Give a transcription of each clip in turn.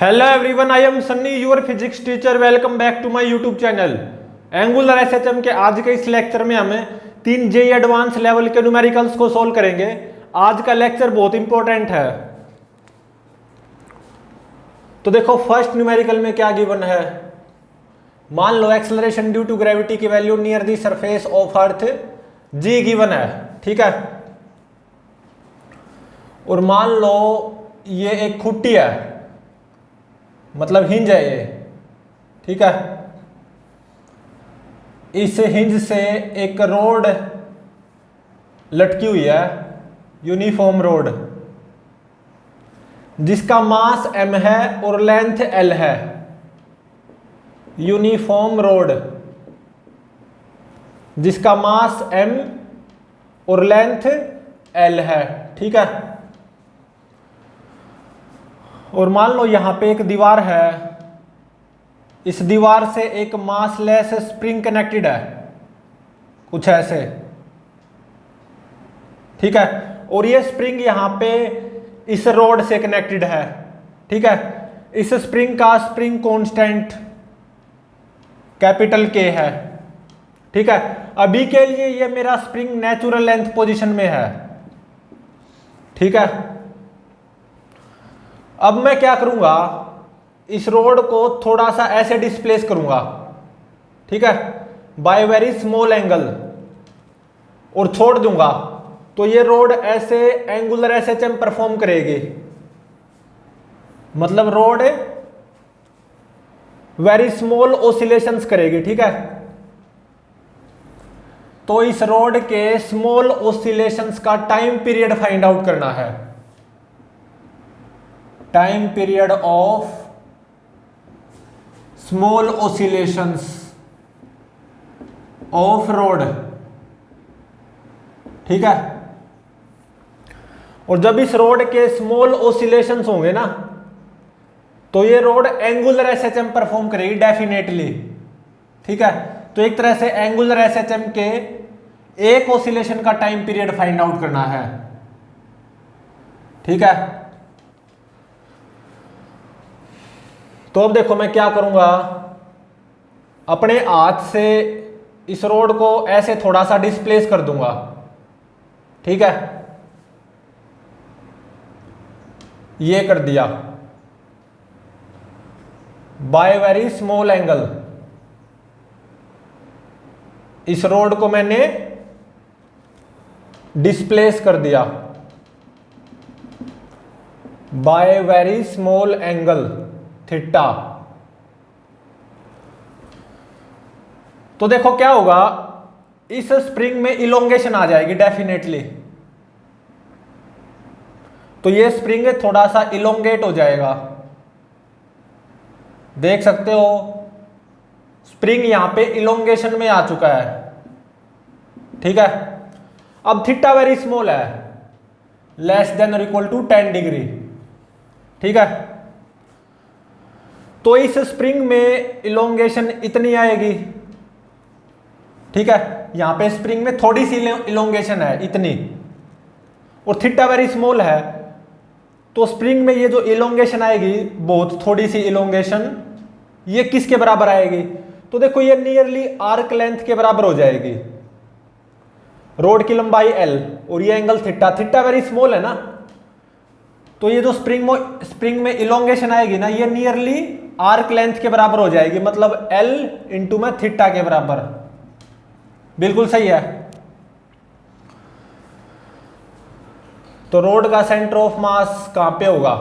Hello everyone, I am Sunny your physics teacher. Welcome back to my YouTube channel angular SHM के आज के इस lecture में हमें 3 जेईई एडवांस लेवल के न्यूमेरिकल्स को सोल्व करेंगे। आज का लेक्चर बहुत इंपॉर्टेंट है। तो देखो फर्स्ट न्यूमेरिकल में क्या गिवन है। मान लो एक्सेलरेशन ड्यू टू ग्रेविटी की value near the surface of earth g given है, ठीक है। और मान लो ये एक खुट्टी है, मतलब हिंज है ये, ठीक है। इस हिंज से एक रोड लटकी हुई है, यूनिफॉर्म रोड, जिसका मास m है और लेंथ l है। यूनिफॉर्म रोड जिसका मास m और लेंथ l है, ठीक है। और मान लो यहां पे एक दीवार है, इस दीवार से एक मासलेस स्प्रिंग कनेक्टेड है, कुछ ऐसे, ठीक है। और ये स्प्रिंग यहां पे इस रोड से कनेक्टेड है, ठीक है। इस स्प्रिंग का स्प्रिंग कांस्टेंट कैपिटल K है, ठीक है। अभी के लिए ये मेरा स्प्रिंग नेचुरल लेंथ पोजीशन में है, ठीक है। अब मैं क्या करूंगा, इस रोड को थोड़ा सा ऐसे डिस्प्लेस करूंगा, ठीक है, बाय वेरी स्मॉल एंगल, और छोड़ दूंगा तो ये रोड ऐसे एंगुलर एसएचएम परफॉर्म करेगी। मतलब रोड वेरी स्मॉल ऑसिलेशंस करेगी, ठीक है। तो इस रोड के स्मॉल ऑसिलेशंस का टाइम पीरियड फाइंड आउट करना है। Time period of small oscillations of road, ठीक है। और जब इस रोड के स्मॉल ऑसिलेशंस होंगे ना, तो ये रोड एंगुलर एसएचएम परफॉर्म करेगी डेफिनेटली, ठीक है। तो एक तरह से एंगुलर एसएचएम के एक ऑसिलेशन का टाइम पीरियड फाइंड आउट करना है, ठीक है। तो अब देखो मैं क्या करूंगा, अपने हाथ से इस रोड को ऐसे थोड़ा सा डिस्प्लेस कर दूंगा, ठीक है। ये कर दिया बाय वेरी स्मॉल एंगल। इस रोड को मैंने डिस्प्लेस कर दिया by very small angle theta. तो देखो क्या होगा, इस स्प्रिंग में इलोंगेशन आ जाएगी डेफिनेटली। तो ये स्प्रिंग थोड़ा सा इलोंगेट हो जाएगा, देख सकते हो स्प्रिंग यहां पे इलोंगेशन में आ चुका है, ठीक है। अब थीटा वेरी स्मॉल है, लेस देन और इक्वल टू 10 डिग्री, ठीक है। तो इस स्प्रिंग में इलोंगेशन इतनी आएगी, ठीक है। यहां पे स्प्रिंग में थोड़ी सी इलोंगेशन है, इतनी, और थीटा वेरी स्मॉल है, तो स्प्रिंग में ये जो इलोंगेशन आएगी, बहुत थोड़ी सी इलोंगेशन, ये किसके बराबर आएगी। तो देखो ये नियरली आर्क लेंथ के बराबर हो जाएगी। रोड की लंबाई L और ये angle theta, theta very small है ना, तो ये जो स्प्रिंग में इलोंगेशन आएगी ना, ये नियरली आर्क लेंथ के बराबर हो जाएगी। मतलब L इंटू में थीटा के बराबर, बिल्कुल सही है। तो रोड का सेंटर ऑफ मास कहां पे होगा,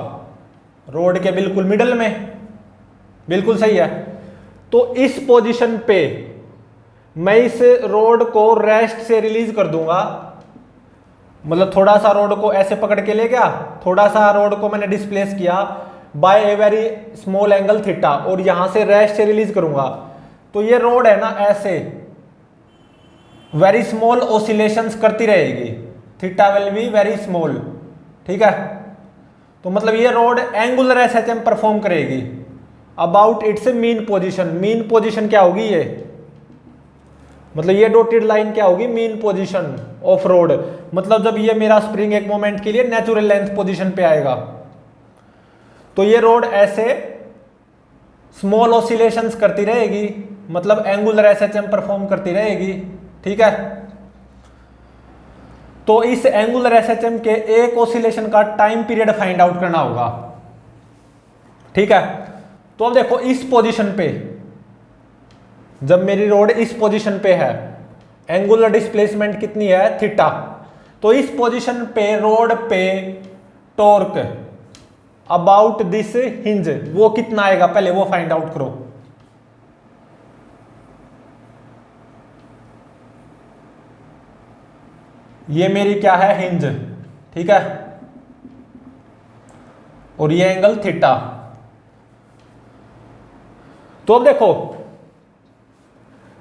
रोड के बिल्कुल मिडल में, बिल्कुल सही है। तो इस पोजीशन पे मैं इस रोड को रेस्ट से रिलीज कर दूंगा। मतलब थोड़ा सा रोड को ऐसे पकड़ के ले गया, थोड़ा सा रोड को मैंने डिस्प्लेस किया by a very small angle theta, और यहां से रेस्ट से रिलीज करूंगा। तो ये रोड है ना, ऐसे वेरी स्मॉल ऑसिलेशंस करती रहेगी, theta will be very small, ठीक है। तो मतलब ये रोड एंगुलर एसएचएम परफॉर्म करेगी about it's mean position. Mean position क्या होगी, ये मतलब ये डॉटेड लाइन क्या होगी, मीन पोजीशन ऑफ रोड। मतलब जब ये मेरा स्प्रिंग एक मोमेंट के लिए नेचुरल लेंथ पोजीशन पे आएगा, तो ये रोड ऐसे स्मॉल ऑसिलेशंस करती रहेगी, मतलब एंगुलर एसएचएम परफॉर्म करती रहेगी। ठीक है, तो इस एंगुलर एसएचएम के एक ऑसिलेशन का टाइम पीरियड फाइंड आउट करना होगा। ठीक है, तो अब देखो इस पोजीशन पे, जब मेरी रोड इस पोजीशन पे है, एंगुलर डिस्प्लेसमेंट कितनी है, थीटा। तो इस पोजीशन पे रोड पे टॉर्क अबाउट दिस हिंज वो कितना आएगा, पहले वो फाइंड आउट करो। ये मेरी क्या है, हिंज। ठीक है, और ये एंगल थीटा। तो अब देखो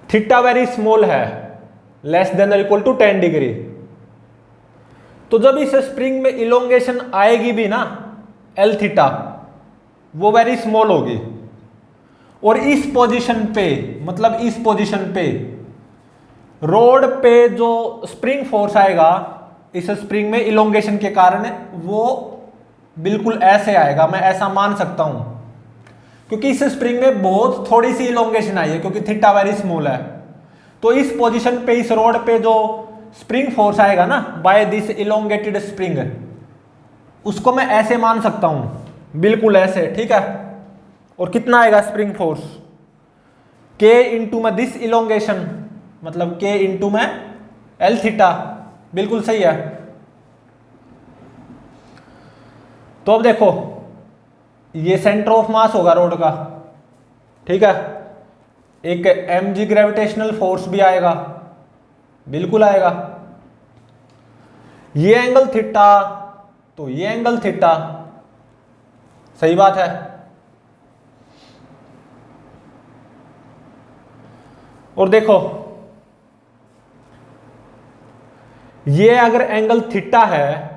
थीटा वेरी स्मॉल है, less than equal to 10 degree. तो जब इस स्प्रिंग में इलोंगेशन आएगी भी ना, एल थीटा, वो वेरी स्मॉल होगी। और इस पोजीशन पे, मतलब इस पोजीशन पे रोड पे जो स्प्रिंग फोर्स आएगा इस स्प्रिंग में इलोंगेशन के कारण, वो बिल्कुल ऐसे आएगा, मैं ऐसा मान सकता हूं, क्योंकि इस स्प्रिंग में बहुत थोड़ी सी इलोंगेशन आई है, क्योंकि थीटा वेरी स्मॉल है। तो इस पोजीशन पे, इस रोड पे जो स्प्रिंग फोर्स आएगा ना, बाय दिस इलोंगेटेड स्प्रिंग, उसको मैं ऐसे मान सकता हूं, बिल्कुल ऐसे। ठीक है, और कितना आएगा स्प्रिंग फोर्स, के इंटू में दिस इलोंगेशन, मतलब के इंटू में एल थीटा। बिल्कुल सही है। तो अब देखो ये सेंटर ऑफ मास होगा रोड का। ठीक है, एक mg ग्रेविटेशनल फोर्स भी आएगा, बिल्कुल आएगा। ये एंगल थीटा, तो ये एंगल थीटा, सही बात है। और देखो ये अगर एंगल थीटा है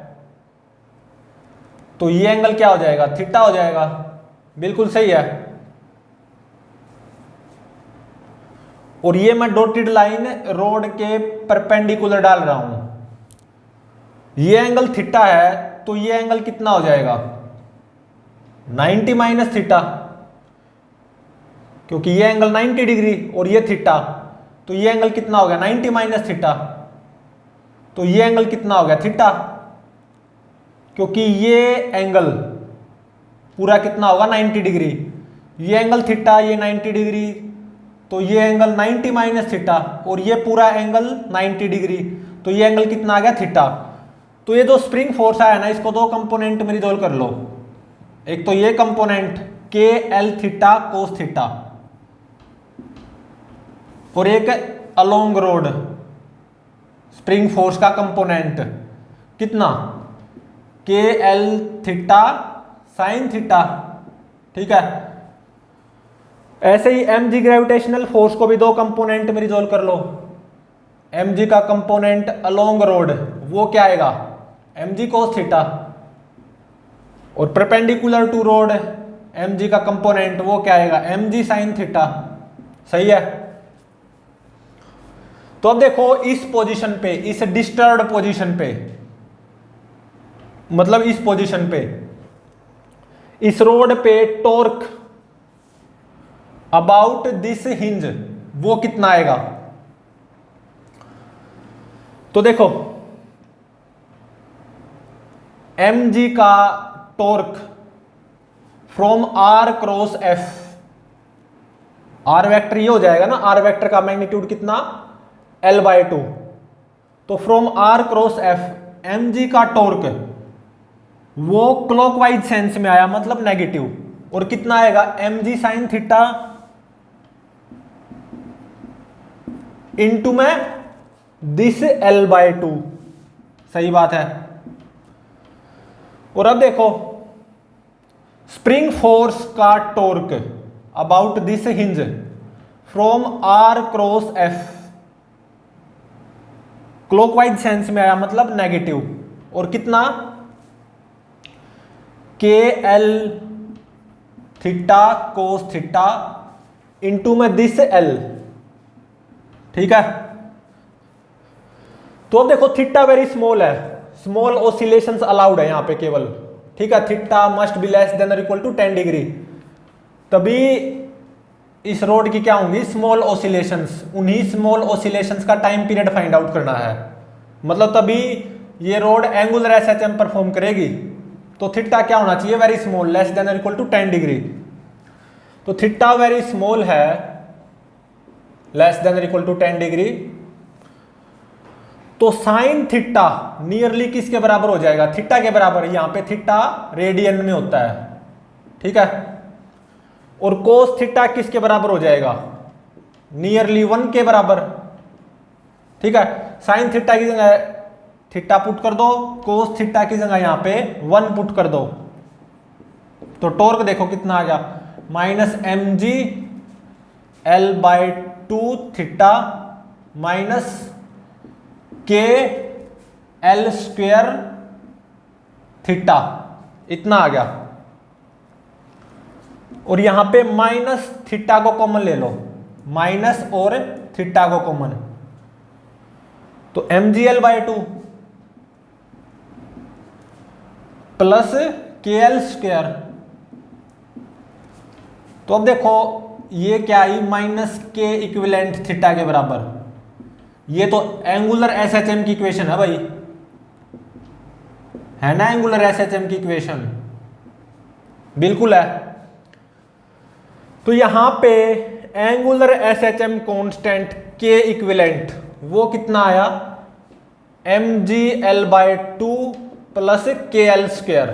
तो ये एंगल क्या हो जाएगा, थीटा हो जाएगा। बिल्कुल सही है। और ये मैं डॉटेड लाइन रोड के परपेंडिकुलर डाल रहा हूं। ये एंगल थीटा है तो ये एंगल कितना हो जाएगा, 90 माइनस थीटा, क्योंकि ये एंगल 90 डिग्री और ये थीटा, तो ये एंगल कितना हो गया, 90 माइनस थीटा। तो ये एंगल कितना हो गया, थीटा, क्योंकि ये एंगल पूरा कितना होगा, 90 डिग्री। ये एंगल थीटा, ये 90 डिग्री, तो ये एंगल 90 माइनस थीटा, और ये पूरा एंगल 90 डिग्री, तो ये एंगल कितना आ गया, थीटा। तो ये जो स्प्रिंग फोर्स आया ना, इसको दो कंपोनेंट में रिजोल्व कर लो। एक तो ये कंपोनेंट के एल थीटा कोस थीटा, और एक अलोंग रोड स्प्रिंग फोर्स का कंपोनेंट कितना, के एल थीटा साइन थीटा। ठीक है, ऐसे ही mg ग्रेविटेशनल फोर्स को भी दो कंपोनेंट में रिजोल्व कर लो। mg का कंपोनेंट अलोंग रोड वो क्या आएगा, mg कोस थीटा, और परपेंडिकुलर टू रोड mg का कंपोनेंट वो क्या आएगा, mg साइन थीटा। सही है। तो अब देखो इस पोजीशन पे, इस डिस्टर्ब्ड पोजीशन पे, मतलब इस पोजीशन पे, इस रोड पे टॉर्क अबाउट दिस हिंज वो कितना आएगा। तो देखो mg का torque from r cross f, r vector ये हो जाएगा ना, r वेक्टर का मैग्नीट्यूड कितना, L/2। तो from r cross f mg का टॉर्क वो क्लॉकवाइज सेंस में आया, मतलब नेगेटिव, और कितना आएगा, mg साइन थीटा इंटू में दिस L/2। सही बात है। और अब देखो स्प्रिंग फोर्स का torque about this hinge from r cross f, clockwise sense में आया, मतलब नेगेटिव, और कितना, के L theta cos theta into में दिस एल। ठीक है, तो अब देखो थीटा वेरी स्मॉल है, स्मॉल ऑसिलेशंस अलाउड है यहां पे केवल। ठीक है, theta must be less than और इक्वल टू 10 डिग्री, तभी इस रोड की क्या होंगी, स्मॉल ऑसिलेशंस। उन्हीं स्मॉल ऑसिलेशंस का टाइम पीरियड फाइंड आउट करना है, मतलब तभी ये रोड एंगुलर एसएचएम परफॉर्म करेगी। तो थीटा क्या होना चाहिए, वेरी स्मॉल, लेस देन और इक्वल टू 10 डिग्री। तो थीटा वेरी स्मॉल है, लेस देन और इक्वल टू 10 डिग्री। तो साइन थीटा नियरली किसके बराबर हो जाएगा, थीटा के बराबर। यहां पे थीटा रेडियन में होता है, ठीक है। और कोस थीटा किसके बराबर हो जाएगा, नियरली 1 के बराबर, ठीक है। साइन थीटा की जगह थीटा पुट कर दो, कोस थीटा की जगह यहां पे 1 पुट कर दो। तो टॉर्क देखो कितना आ गया, minus mg L/2 theta minus k L² theta, इतना आ गया। और यहां पे माइनस थीटा को कॉमन ले लो, माइनस और थीटा को कॉमन, तो mg L/2 प्लस KL²। तो अब देखो ये क्या आई, माइनस के इक्विवेलेंट थीटा के बराबर। ये तो एंगुलर एसएचएम की इक्वेशन है भाई, है ना, एंगुलर एसएचएम की इक्वेशन बिल्कुल है। तो यहां पे एंगुलर एसएचएम कांस्टेंट के इक्विवेलेंट वो कितना आया, mg L/2 प्लस KL²,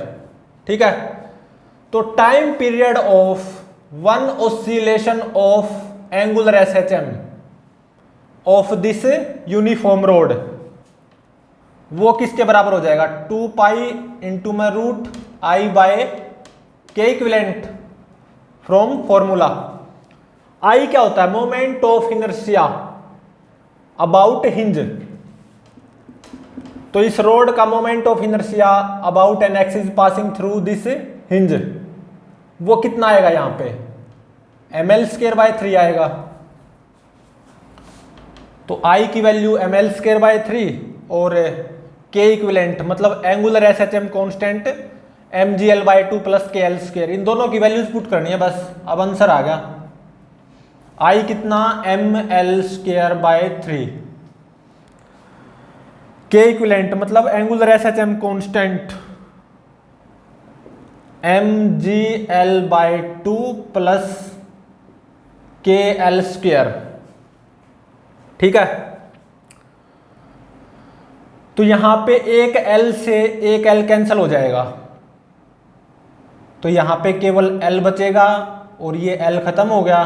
ठीक है। तो time period of one oscillation of angular SHM of this uniform road वो किसके बराबर हो जाएगा, 2 पाई इंटू में रूट आई बाय के इक्विवेलेंट फ्रॉम फॉर्मूला। आई क्या होता है, moment of inertia about hinge. तो इस रोड का moment of inertia about an axis passing through this hinge वो कितना आएगा, यहां पे ml²/3 आएगा। तो I की वैल्यू ml²/3 और K इक्विवेलेंट मतलब angular SHM constant mg L/2 plus KL², इन दोनों की वैल्यूज पुट करनी है बस। अब आंसर आ गया, I कितना ml²/3, K इक्विवेलेंट मतलब angular SHM constant mg L/2 plus KL², ठीक है। तो यहां पे एक L से एक L कैंसिल हो जाएगा, तो यहां पे केवल L बचेगा और ये L खत्म हो गया,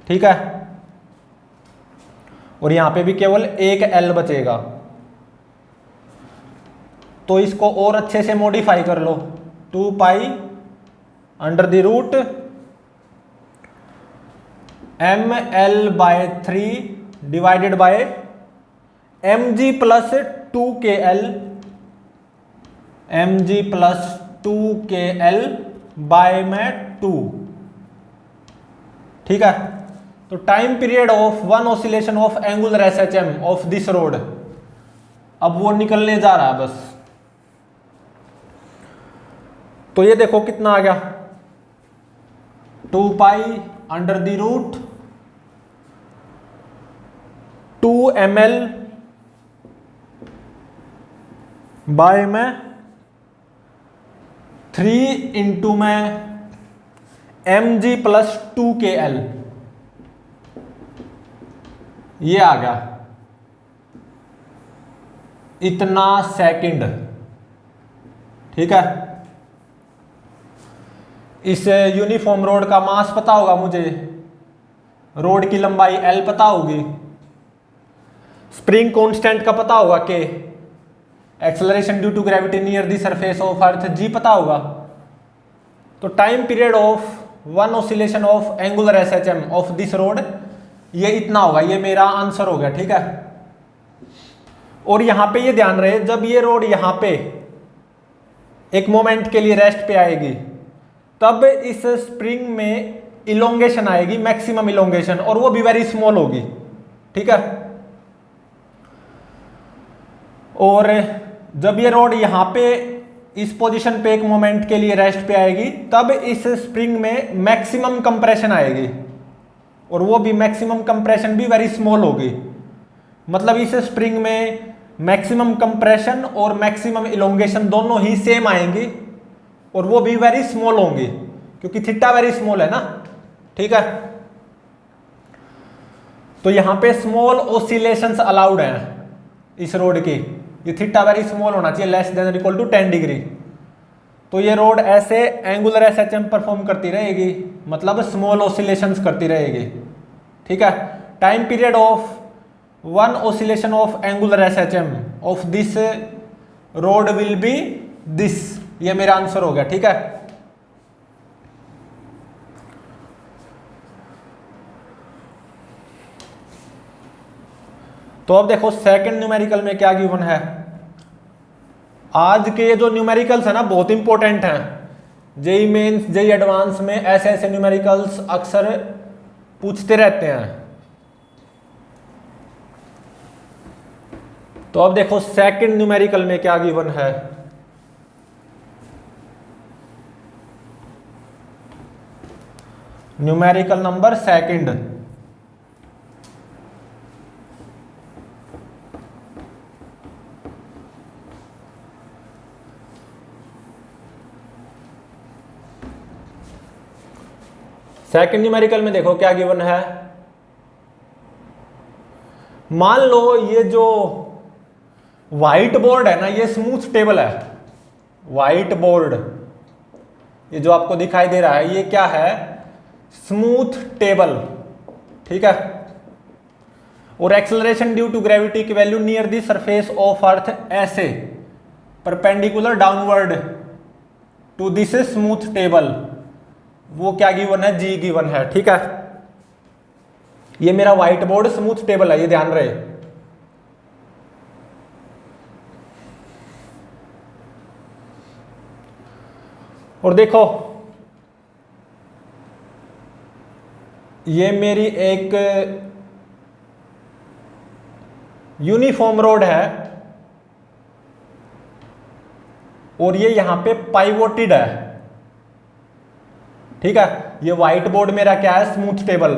ठीक है। और यहां पे भी केवल एक L बचेगा। तो इसको और अच्छे से मॉडिफाई कर लो, 2 pi under the root ml/3 divided by mg plus 2kl, mg plus 2kl by में 2, ठीक है। तो time period of one oscillation of angular SHM of this rod, अब वो निकलने जा रहा है बस। तो ये देखो कितना आ गया, 2 pi under the root 2 ml by में 3 इंटू में mg प्लस 2kl, ये आ गया इतना सेकंड, ठीक है। इस यूनिफॉर्म रोड का मास पता होगा मुझे, रोड की लंबाई L पता होगी, स्प्रिंग कांस्टेंट का पता होगा K, acceleration due to gravity near the surface of earth G पता होगा। तो time period of one oscillation of angular SHM of this rod ये इतना होगा, ये मेरा आंसर हो गया, ठीक है। और यहां पे ये ध्यान रहे, जब ये रोड यहां पे एक मोमेंट के लिए रेस्ट पे आएगी तब इस स्प्रिंग में इलोंगेशन आएगी, मैक्सिमम इलोंगेशन, और वो भी वेरी स्मॉल होगी, ठीक है। और जब ये रोड यहां पे इस पोजीशन पे एक मोमेंट के लिए रेस्ट पे आएगी, तब इस स्प्रिंग में मैक्सिमम कंप्रेशन आएगी, और वो भी मैक्सिमम कंप्रेशन भी वेरी स्मॉल होगी। मतलब इस स्प्रिंग में मैक्सिमम कंप्रेशन और मैक्सिमम इलोंगेशन दोनों ही सेम आएंगी, और वो भी वेरी स्मॉल होंगी, क्योंकि थीटा वेरी स्मॉल है ना। ठीक है, तो यहां पे स्मॉल ऑसिलेशंस अलाउड हैं इस रोड की। ये थीटा वेरी स्मॉल होना चाहिए, less than equal to 10 degree. तो ये रोड ऐसे एंगुलर एसएचएम परफॉर्म करती रहेगी, मतलब स्मॉल ऑसिलेशंस करती रहेगी। ठीक है, time period of one oscillation of angular SHM of this road will be this. ये मेरा आंसर हो गया। ठीक है, तो अब देखो सेकंड न्यूमेरिकल में क्या गिवन है। आज के जो न्यूमेरिकल्स है ना बहुत इंपॉर्टेंट हैं। जेई मेंस, जेई एडवांस में ऐसे ऐसे न्यूमेरिकल्स अक्सर पूछते रहते हैं। तो अब देखो सेकंड न्यूमेरिकल में क्या गिवन है। Numerical number second, second numerical में देखो क्या गिवन है। मान लो ये जो व्हाइट बोर्ड है ना, ये स्मूथ टेबल है। व्हाइट बोर्ड ये जो आपको दिखाई दे रहा है, ये क्या है? Smooth table. ठीक है, और एक्सेलरेशन ड्यू टू ग्रेविटी की value near the surface of earth ऐसे perpendicular downward to this smooth table, वो क्या गिवन है? जी गिवन है। ठीक है, ये मेरा व्हाइट बोर्ड स्मूथ टेबल है, ये ध्यान रहे। और देखो ये मेरी एक यूनिफॉर्म रोड है, और ये यहां पे पाइवोटेड है। ठीक है, ये व्हाइट बोर्ड मेरा क्या है? Smooth table.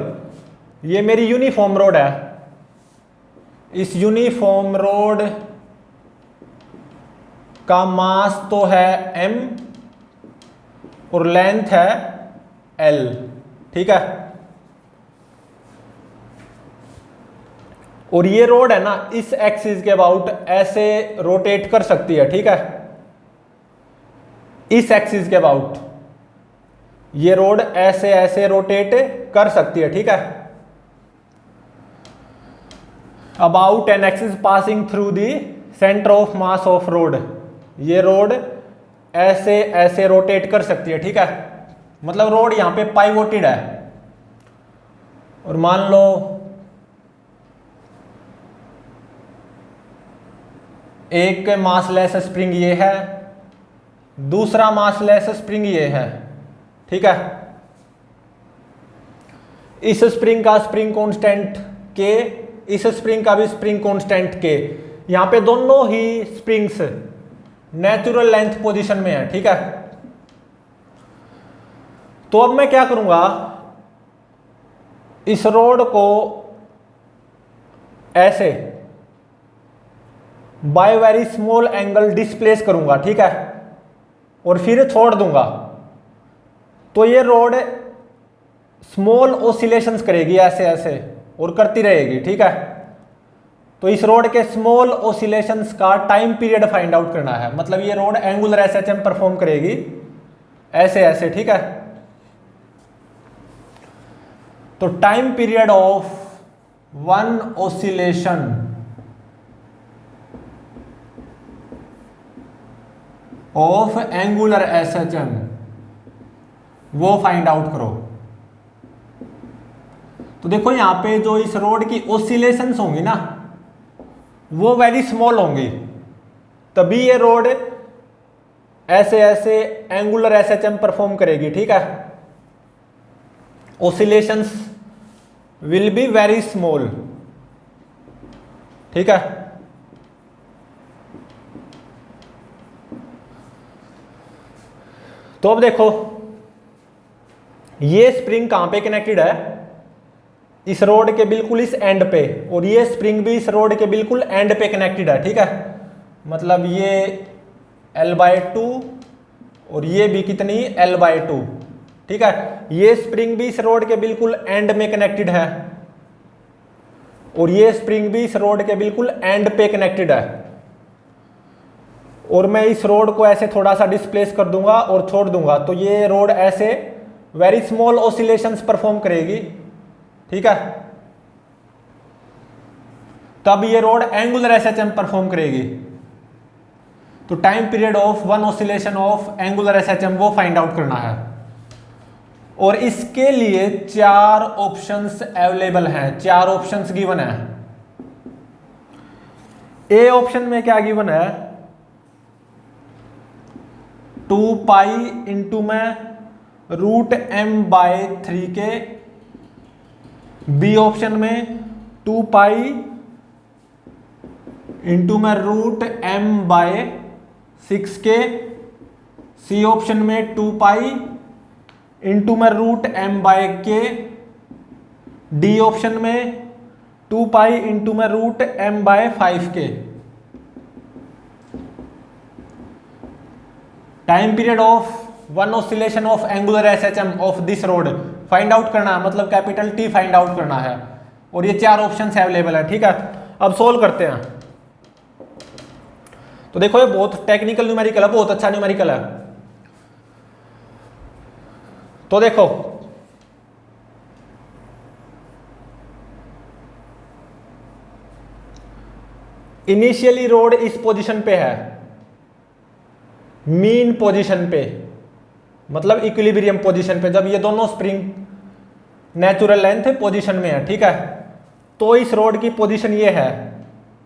ये मेरी यूनिफॉर्म रोड है। इस यूनिफॉर्म रोड का मास तो है m और लेंथ है l। ठीक है, और ये रोड है ना इस एक्सिस के अबाउट ऐसे रोटेट कर सकती है। ठीक है, इस एक्सिस के अबाउट ये रोड ऐसे ऐसे रोटेट कर सकती है। ठीक है, about an axis passing through the centre of mass of road, ये रोड ऐसे ऐसे रोटेट कर सकती है। ठीक है, मतलब रोड यहां पे पाइवोटेड है। और मान लो एक मासलेस स्प्रिंग ये है, दूसरा मासलेस स्प्रिंग ये है। ठीक है, इस स्प्रिंग का स्प्रिंग कांस्टेंट के, इस स्प्रिंग का भी स्प्रिंग कांस्टेंट के। यहां पे दोनों ही स्प्रिंग्स नेचुरल लेंथ पोजीशन में है। ठीक है, तो अब मैं क्या करूंगा, इस रोड को ऐसे by very small angle displace करूंगा। ठीक है, और फिर छोड़ दूंगा, तो ये रोड स्मॉल ऑसिलेशंस करेगी ऐसे ऐसे और करती रहेगी। ठीक है, तो इस रोड के स्मॉल ऑसिलेशंस का टाइम पीरियड फाइंड आउट करना है। मतलब ये रोड एंगुलर एसएचएम परफॉर्म करेगी ऐसे ऐसे। ठीक है, तो time period of one oscillation of angular SHM वो फाइंड आउट करो। तो देखो यहां पे जो इस रोड की ऑसिलेशंस होंगी ना वो वेरी स्मॉल होंगी, तभी ये रोड ऐसे ऐसे एंगुलर एसएचएम परफॉर्म करेगी। ठीक है, oscillations will be very small. ठीक है, तो अब देखो ये स्प्रिंग कहां पे कनेक्टेड है, इस रोड के बिल्कुल इस एंड पे, और ये स्प्रिंग भी इस रोड के बिल्कुल एंड पे कनेक्टेड है। ठीक है, मतलब ये L/2 और ये भी कितनी L/2। ठीक है, ये स्प्रिंग भी इस रोड के बिल्कुल एंड में कनेक्टेड है और ये स्प्रिंग भी इस रोड के बिल्कुल एंड पे कनेक्टेड है। और मैं इस रोड को ऐसे थोड़ा सा डिस्प्लेस कर दूंगा और छोड़ दूंगा, तो ये रोड ऐसे वेरी स्मॉल ऑसिलेशंस परफॉर्म करेगी। ठीक है, तब ये रोड एंगुलर एसएचएम परफॉर्म करेगी। तो time period of one oscillation of angular SHM वो फाइंड आउट करना है। और इसके लिए 4 ऑप्शंस अवेलेबल हैं, 4 ऑप्शंस गिवन है। ए ऑप्शन में क्या गिवन है, 2 पाई इंटू में √m/3 के। बी ऑप्शन में 2 पाई इंटू में √m/6 के। सी ऑप्शन में 2 पाई इंटू में √m/k। डी ऑप्शन में 2 पाई इंटू में √m/5 के। Time period of one oscillation of angular SHM of this road find out करना है, मतलब कैपिटल टी फाइंड आउट करना है। और ये 4 ऑप्शन अवेलेबल है। ठीक है, अब सोल्व करते हैं। तो देखो ये बहुत टेक्निकल न्यूमेरिकल है, बहुत अच्छा न्यूमेरिकल है। तो देखो इनिशियली रोड इस पोजीशन पे है, मीन पोजीशन पे, मतलब इक्विलिब्रियम पोजीशन पे, जब ये दोनों स्प्रिंग नेचुरल लेंथ पोजीशन में है। ठीक है, तो इस रोड की पोजीशन ये है,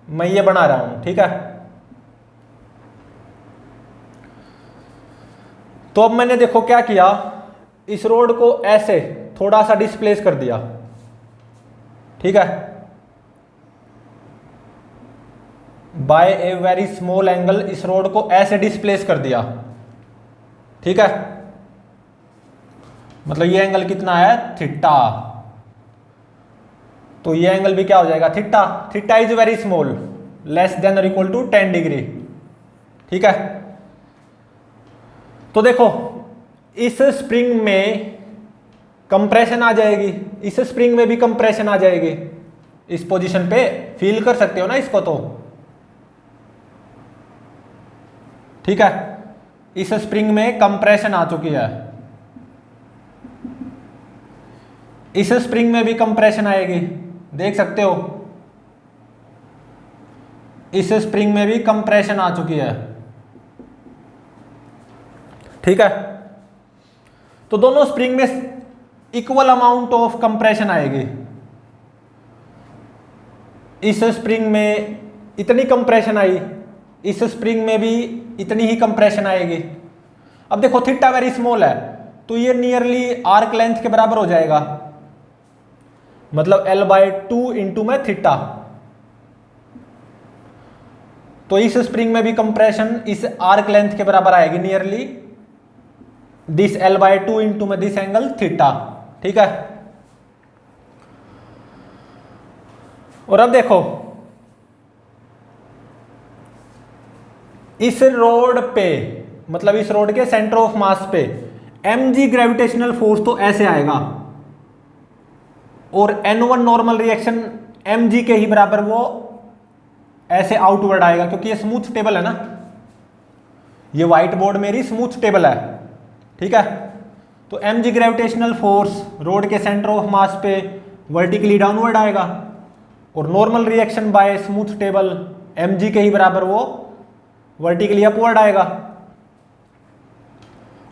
मैं ये बना रहा हूं। ठीक है, तो अब मैंने देखो क्या किया, इस रोड को ऐसे थोड़ा सा डिस्प्लेस कर दिया। ठीक है, by a very small angle इस रोड को ऐसे डिस्प्लेस कर दिया। ठीक है, मतलब ये एंगल कितना है, थीटा। तो ये एंगल भी क्या हो जाएगा, theta. Theta is very small, less than और इक्वल टू 10 डिग्री। ठीक है, तो देखो इस स्प्रिंग में कंप्रेशन आ जाएगी, इस स्प्रिंग में भी कंप्रेशन आ जाएगी। इस पोजीशन पे फील कर सकते हो ना इसको। तो ठीक है, इस स्प्रिंग में कंप्रेशन आ चुकी है, इस स्प्रिंग में भी कंप्रेशन आएगी, देख सकते हो। इस स्प्रिंग में भी कंप्रेशन आ चुकी है। ठीक है, तो दोनों स्प्रिंग में इक्वल अमाउंट ऑफ कंप्रेशन आएगी। इस स्प्रिंग में इतनी कंप्रेशन आई, इस स्प्रिंग में भी इतनी ही कंप्रेशन आएगी। अब देखो थीटा वेरी स्मॉल है, तो ये नियरली आर्क लेंथ के बराबर हो जाएगा, मतलब L/2 इंटू में थीटा। तो इस स्प्रिंग में भी कंप्रेशन इस आर्क लेंथ के बराबर आएगी, नियरली दिस L/2 इंटू में दिस एंगल थीटा। ठीक है, और अब देखो इस रोड पे, मतलब इस रोड के सेंटर ऑफ मास पे mg ग्रेविटेशनल फोर्स तो ऐसे आएगा, और N1 नॉर्मल रिएक्शन mg के ही बराबर वो ऐसे आउटवर्ड आएगा, क्योंकि ये स्मूथ टेबल है ना, ये व्हाइट बोर्ड मेरी स्मूथ टेबल है। ठीक है, तो mg ग्रेविटेशनल फोर्स रोड के सेंटर ऑफ मास पे वर्टिकली डाउनवर्ड आएगा, और normal reaction by smooth table mg के ही बराबर वो वर्टिकली अपवर्ड आएगा।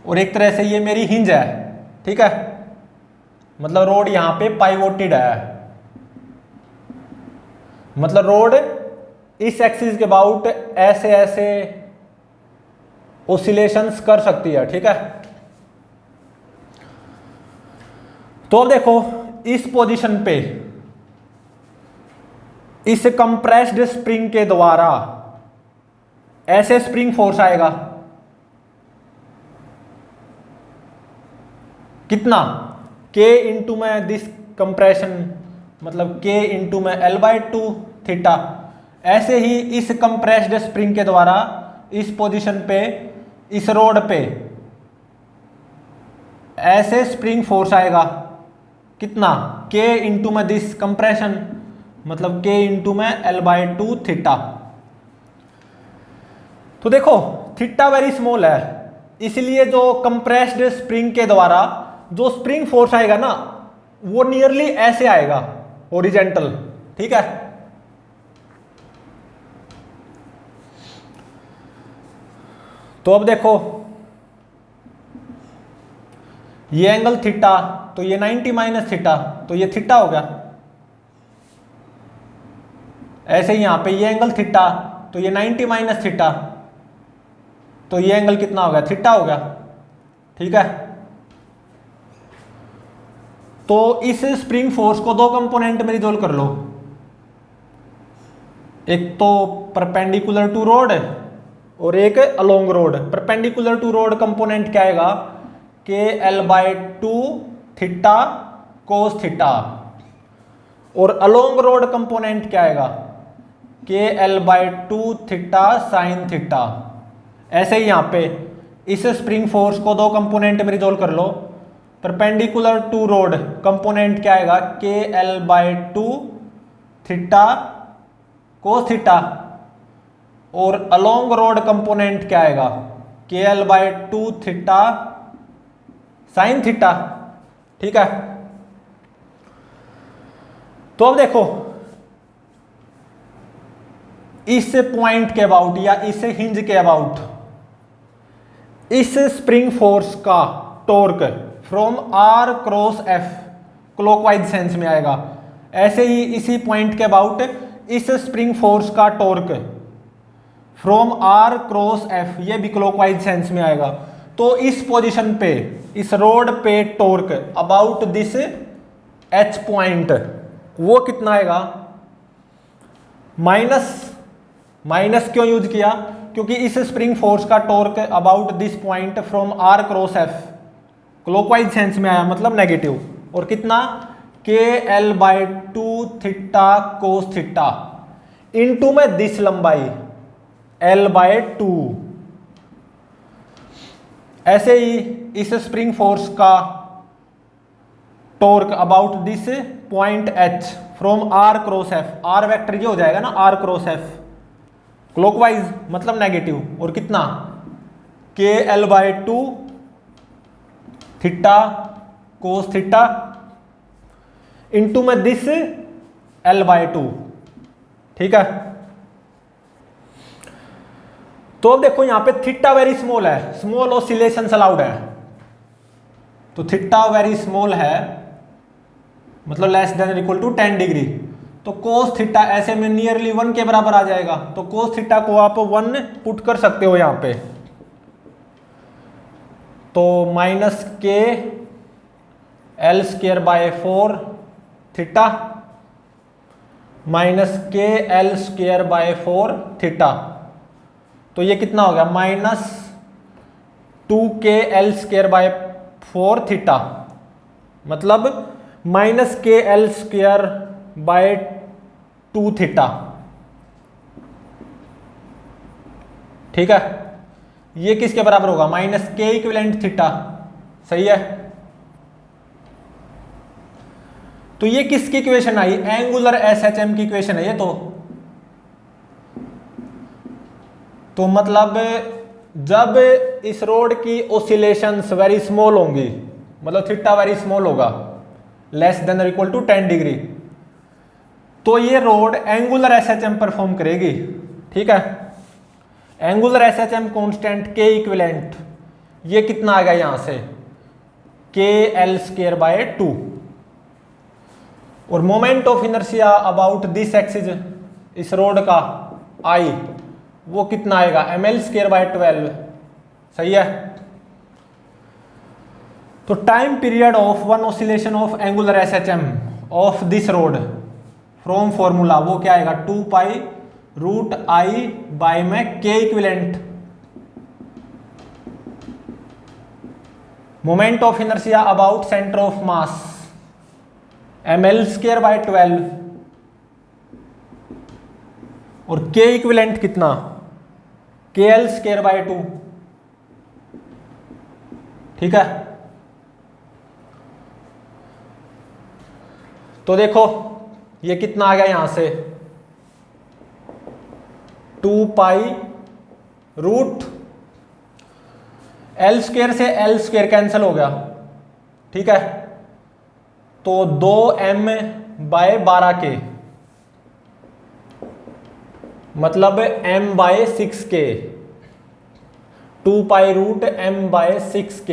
और एक तरह से ये मेरी हिंज है। ठीक है, मतलब रोड यहां पे पाइवोटेड है, मतलब रोड इस एक्सिस के अबाउट ऐसे ऐसे ओसिलेशंस कर सकती है। ठीक है, तो अब देखो इस पोजीशन पे इस कंप्रेस्ड स्प्रिंग के द्वारा ऐसे स्प्रिंग फोर्स आएगा, कितना, के इंटू में दिस कंप्रेशन, मतलब के इंटू में L/2 थीटा। ऐसे ही इस कंप्रेस्ड स्प्रिंग के द्वारा इस पोजीशन पे, इस रोड पे ऐसे स्प्रिंग फोर्स आएगा, कितना, के इंटू में दिस कंप्रेशन, मतलब के इंटू में L/2 थीटा। तो देखो थीटा वेरी स्मॉल है, इसलिए जो कंप्रेस्ड स्प्रिंग के द्वारा जो स्प्रिंग फोर्स आएगा ना, वो नियरली ऐसे आएगा, हॉरिजेंटल। ठीक है, तो अब देखो ये एंगल थीटा, तो ये 90 माइनस थीटा, तो ये थीटा हो गया। ऐसे ही यहां पे ये एंगल थीटा, तो ये 90 माइनस थीटा, तो ये एंगल कितना हो गया, थीटा हो गया। ठीक है, तो इस स्प्रिंग फोर्स को दो कंपोनेंट में रिजोल्व कर लो। एक तो परपेंडिकुलर टू रोड और एक along rod. Perpendicular to rod component क्या आएगा, के L/2 थीटा कोस थीटा, और अलोंग रोड कंपोनेंट क्या आएगा, के L/2 थीटा साइन थीटा। ऐसे ही यहां पे इस स्प्रिंग फोर्स को दो कंपोनेंट में रिजोल्व कर लो। परपेंडिकुलर टू रोड कंपोनेंट क्या आएगा, के L/2 थीटा कोस थीटा, और अलोंग रोड कंपोनेंट क्या आएगा, के L/2 थीटा साइन थीटा। ठीक है, तो अब देखो इस पॉइंट के अबाउट या इस हिंज के अबाउट इस स्प्रिंग फोर्स का torque from R cross F clockwise sense में आएगा। ऐसे ही इसी पॉइंट के अबाउट इस स्प्रिंग फोर्स का torque from R cross F ये भी क्लॉकवाइज सेंस में आएगा। तो इस पोजीशन पे, इस रोड पे torque about this H point वो कितना आएगा, माइनस क्यों यूज किया, क्योंकि इस स्प्रिंग फोर्स का torque about this point from R cross F clockwise sense में आया, मतलब नेगेटिव। और कितना, के L/2 theta cos theta into में दिस लंबाई L/2। ऐसे ही इस स्प्रिंग फोर्स का torque about this point H from R cross F, R vector ये हो जाएगा ना, R क्रॉस F क्लॉकवाइज मतलब नेगेटिव। और कितना, के L/2 theta cos theta into में दिस L/2। ठीक है, तो अब देखो यहां पे थीटा वेरी स्मॉल है, स्मॉल ऑसिलेशंस अलाउड है। तो थीटा वेरी स्मॉल है, मतलब less than equal to 10 degree. तो कोस थीटा ऐसे में नियरली 1 के बराबर आ जाएगा। तो कोस थीटा को आप 1 पुट कर सकते हो यहां पे। तो माइनस के L²/4 थीटा माइनस के L²/4 थीटा, तो ये कितना हो गया, -2k L²/4 थीटा, मतलब -k L²/2 थीटा। ठीक है, ये किसके बराबर होगा, -k इक्विवेलेंट थीटा। सही है, तो ये किसकी इक्वेशन आई, एंगुलर SHM की इक्वेशन है ये। तो मतलब जब इस रोड की ओसिलेशंस वेरी स्मॉल होंगी, मतलब थीटा वेरी स्मॉल होगा, लेस देन और इक्वल टू 10 डिग्री, तो ये रोड एंगुलर SHM परफॉर्म करेगी। ठीक है, एंगुलर SHM कांस्टेंट के इक्विवेलेंट ये कितना आ गया यहां से, के L²/2, और moment of inertia about this axis इस रोड का I वो कितना आएगा, mL²/12। सही है, तो time period of one oscillation of angular SHM of this road from formula वो क्या आएगा, 2π√I में K equivalent moment of inertia about centre of mass ml²/12 और k इक्विवेलेंट कितना KL²/2। ठीक है, तो देखो ये कितना आ गया यहां से 2π√, L² से L² कैंसिल हो गया। ठीक है, तो 2m/12k मतलब m/6k, 2π√m/6k,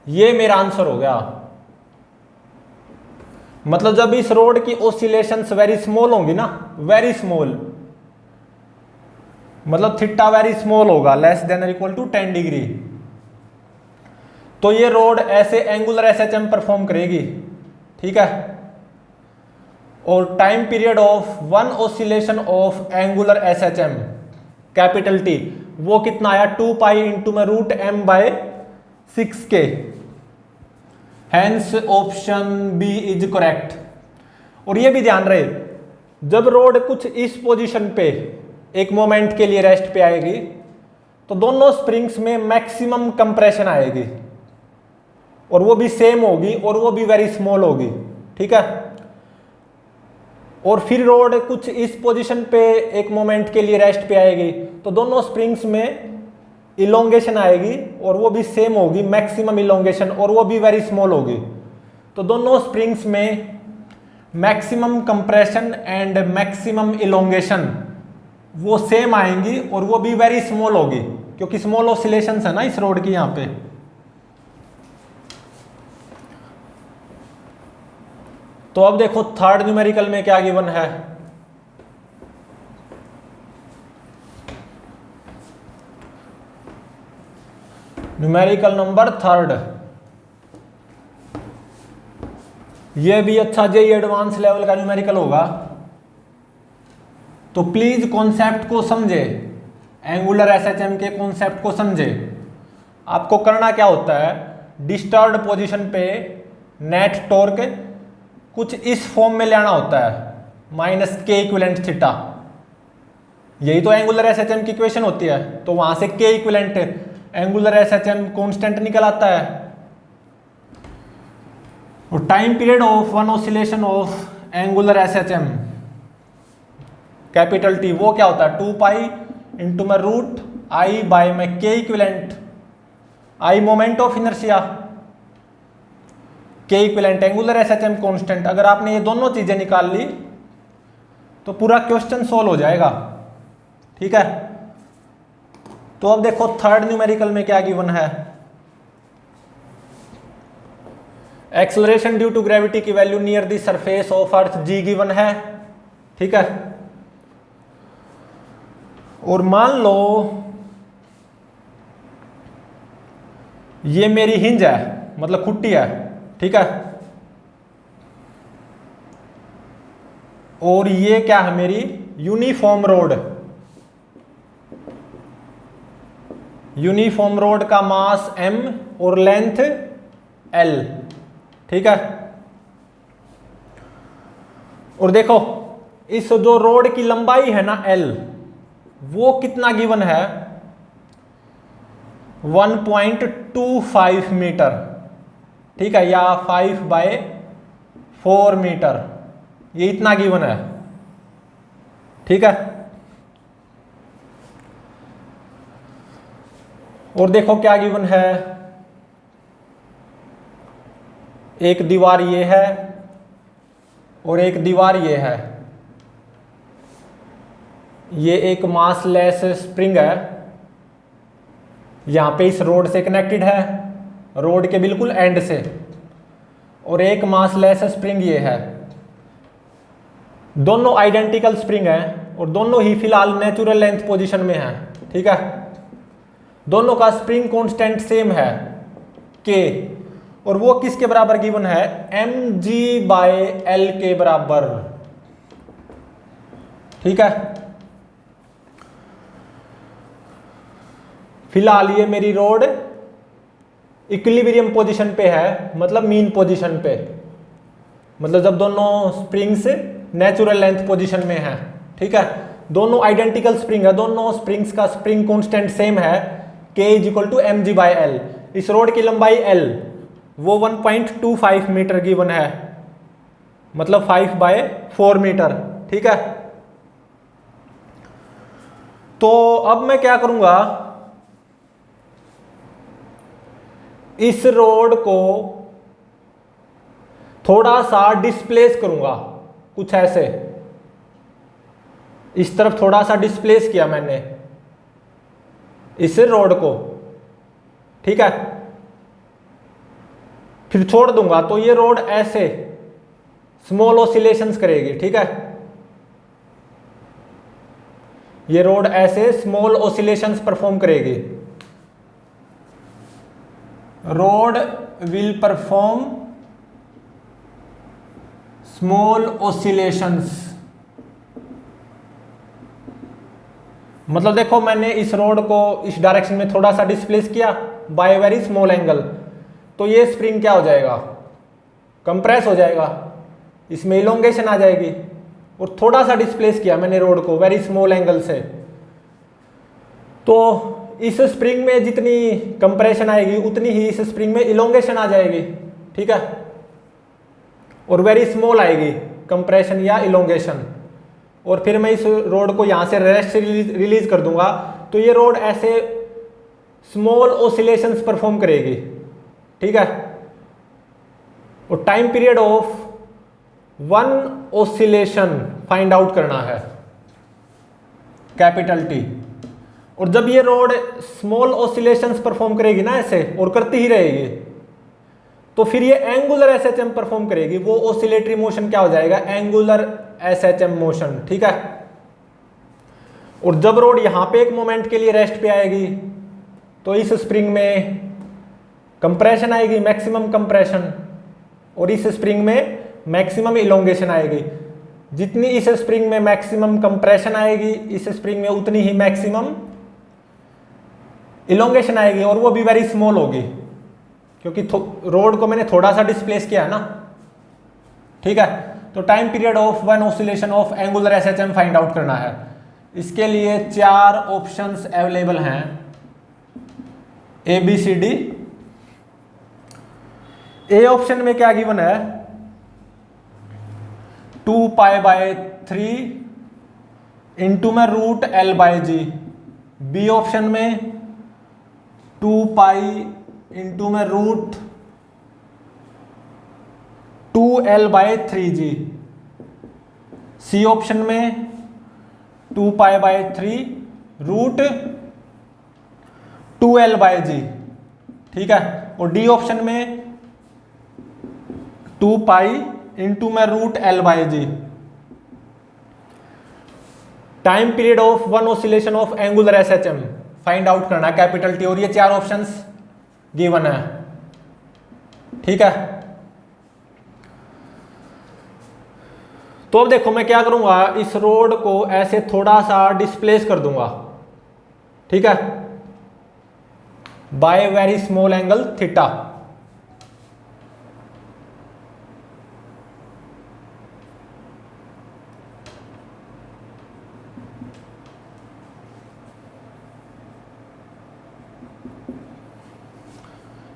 ये मेरा आंसर हो गया। मतलब जब इस रोड की ओसिलेशंस वेरी स्मॉल होंगी ना, वेरी स्मॉल, मतलब थीटा वेरी स्मॉल होगा, लेस देन और इक्वल टू 10 डिग्री, तो ये रोड ऐसे एंगुलर एसएचएम परफॉर्म करेगी। ठीक है, और time period of one oscillation of angular SHM capital T वो कितना आया 2π × m/6k। Hence option B is correct. और ये भी ध्यान रहे, जब रोड कुछ इस पोजीशन पे एक मोमेंट के लिए रेस्ट पे आएगी तो दोनों स्प्रिंग्स में मैक्सिमम कंप्रेशन आएगी, और वो भी सेम होगी, और वो भी वेरी स्मॉल होगी। ठीक है, और फिर रोड कुछ इस पोजीशन पे एक मोमेंट के लिए रेस्ट पे आएगी तो दोनों स्प्रिंग्स में इलोंगेशन आएगी, और वो भी सेम होगी, मैक्सिमम इलोंगेशन, और वो भी वेरी स्मॉल होगी। तो दोनों स्प्रिंग्स में maximum compression and maximum elongation वो सेम आएंगी, और वो भी वेरी स्मॉल होगी, क्योंकि स्मॉल ऑसिलेशंस है ना इस रोड की यहाँ पे। तो अब देखो थर्ड न्यूमेरिकल में क्या गिवन है। न्यूमेरिकल नंबर थर्ड, ये भी अच्छा जेईई एडवांस लेवल का न्यूमेरिकल होगा, तो प्लीज कॉन्सेप्ट को समझे, एंगुलर एसएचएम के कॉन्सेप्ट को समझे। आपको करना क्या होता है, डिस्टर्ब्ड पोजीशन पे नेट टॉर्क कुछ इस फॉर्म में लेना होता है, -k इक्विवेलेंट थीटा। यही तो एंगुलर एसएचएम की इक्वेशन होती है, तो वहां से k equivalent angular SHM constant निकल आता है, और time period of one oscillation of angular SHM capital T वो क्या होता है 2π × √I/k equivalent, I moment of inertia, k equivalent angular SHM constant. अगर आपने ये दोनों चीजें निकाल ली तो पूरा क्वेश्चन सोल्व हो जाएगा। ठीक है, तो अब देखो थर्ड न्यूमेरिकल में क्या गिवन है। एक्सेलरेशन ड्यू टू ग्रेविटी की value near the surface of earth g given है। ठीक है, और मान लो ये मेरी हिंज है, मतलब खुट्टी है। ठीक है, और ये क्या है मेरी यूनिफॉर्म रोड, यूनिफॉर्म रोड का मास m और लेंथ l। ठीक है, और देखो इस जो रोड की लंबाई है ना l, वो कितना गिवन है 1.25 मीटर। ठीक है, या 5/4 मीटर, ये इतना गिवन है। ठीक है, और देखो क्या गिवन है, एक दीवार ये है और एक दीवार ये है, ये एक मासलेस स्प्रिंग है, यहां पे इस रोड से कनेक्टेड है, रोड के बिल्कुल एंड से, और एक मासलेस स्प्रिंग ये है। दोनों आइडेंटिकल स्प्रिंग हैं और दोनों ही फिलहाल नेचुरल लेंथ पोजीशन में है। ठीक है, दोनों का स्प्रिंग कांस्टेंट सेम है k, और वो किसके बराबर गिवन है mg/l के बराबर। ठीक है, फिलहाल ये मेरी रोड इक्विलिब्रियम पोजीशन पे है, मतलब मीन पोजीशन पे, मतलब जब दोनों स्प्रिंग्स नेचुरल लेंथ पोजीशन में है, ठीक है, दोनों आइडेंटिकल स्प्रिंग है, दोनों स्प्रिंग्स का स्प्रिंग कांस्टेंट सेम है, K is equal to mg/L। इस रोड की लंबाई L वो 1.25 मीटर गिवन है, मतलब 5/4 मीटर, ठीक है। तो अब मैं क्या करूंगा, इस रोड को थोड़ा सा डिस्प्लेस करूंगा, कुछ ऐसे, इस तरफ थोड़ा सा डिस्प्लेस किया मैंने इस रोड को, ठीक है, फिर छोड़ दूंगा, तो ये रोड ऐसे स्मॉल ऑसिलेशंस करेगी, ठीक है, ये रोड ऐसे स्मॉल ऑसिलेशंस परफॉर्म करेगी। Road will perform small oscillations, मतलब देखो मैंने इस रोड को इस डायरेक्शन में थोड़ा सा डिस्प्लेस किया बाय वेरी स्मॉल एंगल, तो ये स्प्रिंग क्या हो जाएगा, कंप्रेस हो जाएगा, इसमें इलोंगेशन आ जाएगी, और थोड़ा सा डिस्प्लेस किया मैंने रोड को वेरी स्मॉल एंगल से, तो इस स्प्रिंग में जितनी कंप्रेशन आएगी उतनी ही इस स्प्रिंग में इलोंगेशन आ जाएगी, ठीक है, और वेरी स्मॉल आएगी कंप्रेशन या इलोंगेशन। और फिर मैं इस रोड को यहाँ से रेस्ट से रिलीज कर दूंगा, तो ये रोड ऐसे स्मॉल ऑसिलेशंस परफॉर्म करेगी, ठीक है, और time period of 1 oscillation find out करना है, कैपिटल T। और जब ये रोड स्मॉल ऑसिलेशंस परफॉर्म करेगी ना ऐसे, और करती ही रहेगी, तो फिर ये एंगुलर SHM परफॉर्म करेगी, वो ऑसिलेटरी मोशन क्या हो जाएगा, एंगुलर SHM मोशन, ठीक है। और जब रोड यहां पे एक मोमेंट के लिए रेस्ट पे आएगी, तो इस स्प्रिंग में कंप्रेशन आएगी, मैक्सिमम कंप्रेशन, और इस स्प्रिंग में मैक्सिमम इलोंगेशन आएगी। जितनी इस स्प्रिंग में मैक्सिमम कंप्रेशन आएगी, इस स्प्रिंग में उतनी ही मैक्सिमम इलोंगेशन आएगी, और वो भी वेरी स्मॉल होगी, क्योंकि रोड को मैंने थोड़ा सा डिस्प्लेस किया है ना, ठीक है। तो time period of 1 oscillation of angular SHM find out करना है। इसके लिए 4 ऑप्शंस अवेलेबल हैं, ABCD। ए ऑप्शन में क्या गिवन है, 2π/3 इंटू में √L/G। बी ऑप्शन में 2π इंटू में √2L/3G। सी ऑप्शन में 2π/3 √2L/G, ठीक है। और डी ऑप्शन में 2π इंटू में √L/G। Time period of 1 oscillation of angular SHM find out करना कैपिटल T, और ये 4 ऑप्शंस गिवन है, ठीक है। तो अब देखो मैं क्या करूंगा, इस रोड को ऐसे थोड़ा सा डिस्प्लेस कर दूंगा, ठीक है, by very small angle theta.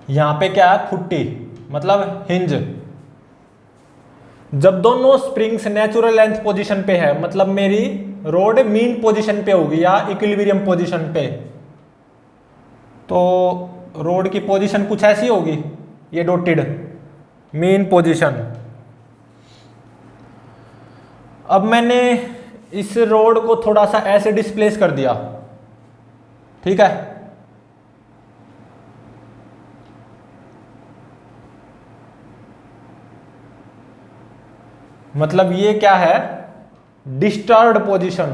यहां पे क्या है, खुट्टी मतलब हिंज। जब दोनों स्प्रिंग्स नेचुरल लेंथ पोजीशन पे है, मतलब मेरी रोड मीन पोजीशन पे होगी या इक्विलिब्रियम पोजीशन पे, तो रोड की पोजीशन कुछ ऐसी होगी, ये डॉटेड मीन पोजीशन। अब मैंने इस रोड को थोड़ा सा ऐसे डिस्प्लेस कर दिया, ठीक है, मतलब ये क्या है, डिस्टर्ब्ड पोजीशन।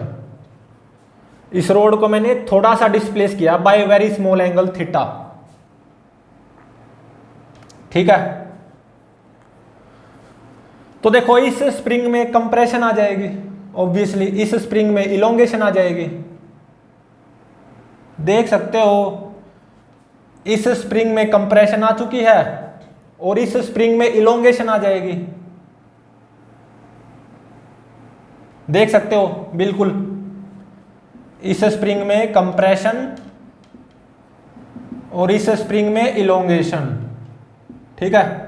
इस रोड को मैंने थोड़ा सा डिस्प्लेस किया by very small angle theta, ठीक है। तो देखो इस स्प्रिंग में कंप्रेशन आ जाएगी, ऑब्वियसली इस स्प्रिंग में इलोंगेशन आ जाएगी। देख सकते हो इस स्प्रिंग में कंप्रेशन आ चुकी है और इस स्प्रिंग में इलोंगेशन आ जाएगी। देख सकते हो बिल्कुल, इस स्प्रिंग में कंप्रेशन और इस स्प्रिंग में इलोंगेशन। ठीक है,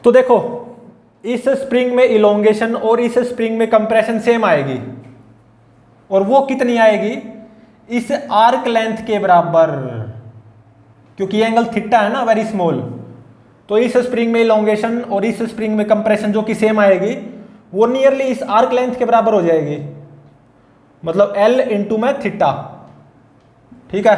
तो देखो इस स्प्रिंग में इलोंगेशन और इस स्प्रिंग में कंप्रेशन सेम आएगी, और वो कितनी आएगी? इस आर्क लेंथ के बराबर, क्योंकि एंगल थीटा है ना, वेरी स्मॉल। तो इस स्प्रिंग में इलोंगेशन और इस स्प्रिंग में कंप्रेशन जो कि सेम आएगी, वो नियरली इस आर्क लेंथ के बराबर हो जाएगी, मतलब L इंटू में थीटा। ठीक है,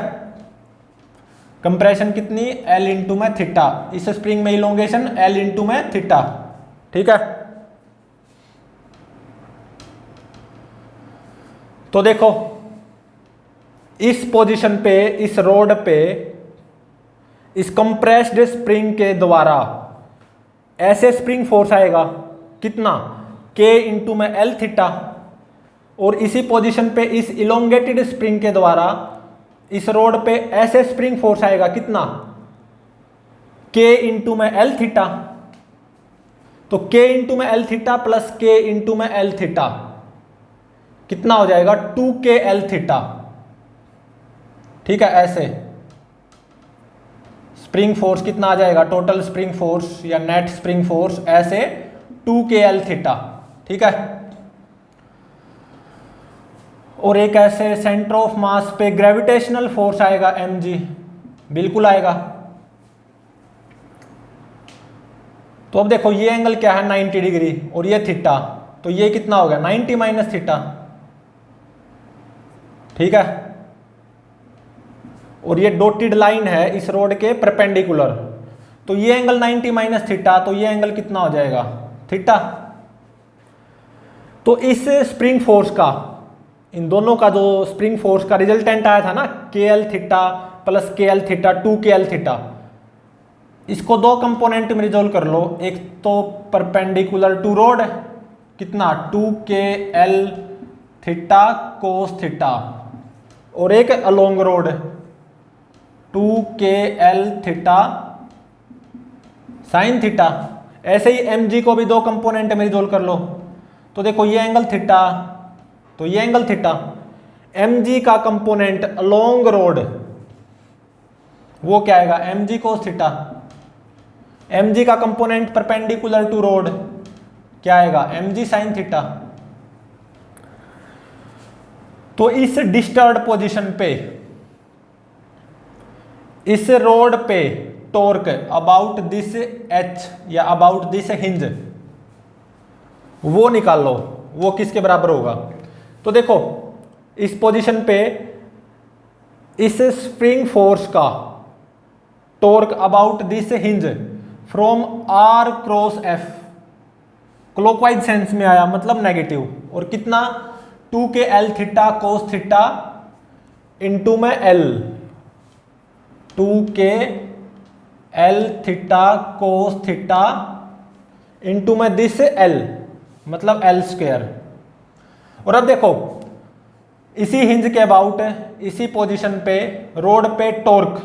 कंप्रेशन कितनी? L इंटू में थीटा। इस स्प्रिंग में इलोंगेशन L इंटू में थीटा। ठीक है, तो देखो इस पोजीशन पे, इस रोड पे, इस कंप्रेस्ड स्प्रिंग के द्वारा ऐसे स्प्रिंग फोर्स आएगा कितना? K इंटू में L थीटा। और इसी पोजीशन पे इस इलोंगेटेड स्प्रिंग के द्वारा इस रोड पे ऐसे स्प्रिंग फोर्स आएगा कितना? K इंटू में L थीटा। तो K इंटू में L theta plus K into में L थीटा कितना हो जाएगा? 2KL theta. ठीक है, ऐसे स्प्रिंग फोर्स कितना आ जाएगा? टोटल स्प्रिंग फोर्स या नेट स्प्रिंग फोर्स ऐसे 2KL थीटा। ठीक है, और एक ऐसे सेंटर ऑफ मास पे ग्रेविटेशनल फोर्स आएगा mg, बिल्कुल आएगा। तो अब देखो ये एंगल क्या है? 90 डिग्री, और ये थीटा, तो ये कितना हो गया? 90 माइनस थीटा। ठीक है, और ये डॉटेड लाइन है इस रोड के परपेंडिकुलर, तो ये एंगल 90 माइनस थीटा, तो ये एंगल कितना हो जाएगा? थीटा। तो इस स्प्रिंग फोर्स का, इन दोनों का जो स्प्रिंग फोर्स का रिजल्टेंट आया था ना, KL theta plus KL theta 2KL theta, इसको दो कंपोनेंट में रिजोल्व कर लो। एक तो परपेंडिकुलर टू रोड कितना? 2KL थीटा कोस थीटा, और एक along road 2KL theta sine theta. ऐसे ही mg को भी दो कंपोनेंट में रिजोल्व कर लो। तो देखो ये एंगल थीटा, तो ये एंगल थीटा, mg का कंपोनेंट अलोंग रोड वो क्या आएगा? mg cos theta. mg का कंपोनेंट परपेंडिकुलर टू रोड क्या आएगा? mg sine theta. तो इस डिस्टर्ब्ड पोजीशन पे, इस रोड पे टॉर्क अबाउट दिस h या अबाउट दिस हिंज वो निकाल लो, वो किसके बराबर होगा? तो देखो इस पोजीशन पे इस स्प्रिंग फोर्स का torque about this hinge from R cross F clockwise sense में आया, मतलब नेगेटिव, और कितना? 2KL theta cos theta into में L, 2KL theta cos theta into में दिस L, मतलब L स्क्वायर। और अब देखो इसी हिंज के अबाउट, इसी पोजीशन पे रोड पे टॉर्क